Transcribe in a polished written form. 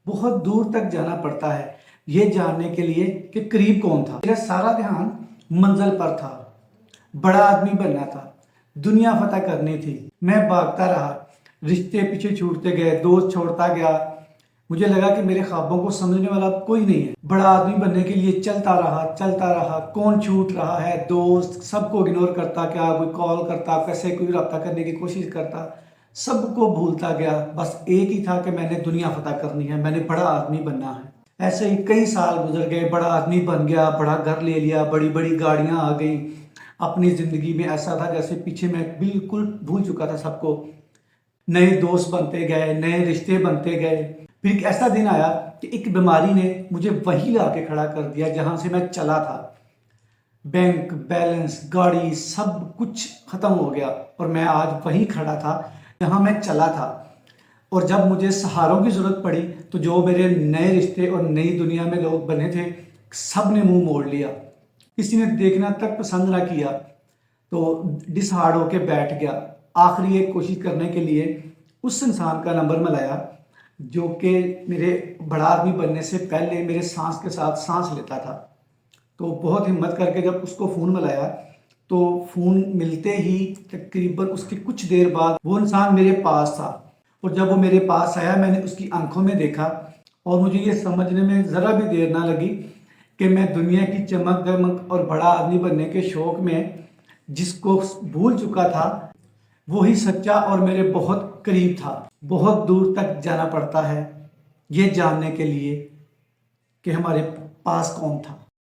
بہت دور تک جانا پڑتا ہے یہ جاننے کے لیے کہ قریب کون تھا۔ میرا سارا دھیان منزل پر تھا، بڑا آدمی بننا تھا، دنیا فتح کرنی تھی۔ میں بھاگتا رہا، رشتے پیچھے چھوٹتے گئے، دوست چھوڑتا گیا۔ مجھے لگا کہ میرے خوابوں کو سمجھنے والا کوئی نہیں ہے۔ بڑا آدمی بننے کے لیے چلتا رہا، کون چھوٹ رہا ہے، دوست سب کو اگنور کرتا گیا، کوئی کال کرتا، کیسے کوئی رابطہ کرنے کی کوشش کرتا، سب کو بھولتا گیا۔ بس ایک ہی تھا کہ میں نے دنیا فتح کرنی ہے، میں نے بڑا آدمی بننا ہے۔ ایسے ہی کئی سال گزر گئے، بڑا آدمی بن گیا، بڑا گھر لے لیا، بڑی بڑی گاڑیاں آ گئیں۔ اپنی زندگی میں ایسا تھا جیسے پیچھے میں بالکل بھول چکا تھا سب کو۔ نئے دوست بنتے گئے، نئے رشتے بنتے گئے۔ پھر ایک ایسا دن آیا کہ ایک بیماری نے مجھے وہیں لا کے کھڑا کر دیا جہاں سے میں چلا تھا۔ بینک بیلنس، گاڑی، سب کچھ ختم ہو گیا اور میں آج وہیں کھڑا تھا جہاں میں چلا تھا۔ اور جب مجھے سہاروں کی ضرورت پڑی تو جو میرے نئے رشتے اور نئی دنیا میں لوگ بنے تھے سب نے منہ موڑ لیا، کسی نے دیکھنا تک پسند نہ کیا، تو ڈس ہارڈ ہو کے بیٹھ گیا۔ آخری ایک کوشش کرنے کے لیے اس انسان کا نمبر ملایا جو کہ میرے بڑا آدمی بننے سے پہلے میرے سانس کے ساتھ سانس لیتا تھا۔ تو بہت ہمت کر کے جب اس کو فون ملایا تو فون ملتے ہی تقریباً اس کی کچھ دیر بعد وہ انسان میرے پاس تھا۔ اور جب وہ میرے پاس آیا میں نے اس کی آنکھوں میں دیکھا اور مجھے یہ سمجھنے میں ذرا بھی دیر نہ لگی کہ میں دنیا کی چمک دمک اور بڑا آدمی بننے کے شوق میں جس کو بھول چکا تھا وہی سچا اور میرے بہت قریب تھا۔ بہت دور تک جانا پڑتا ہے یہ جاننے کے لیے کہ ہمارے پاس کون تھا۔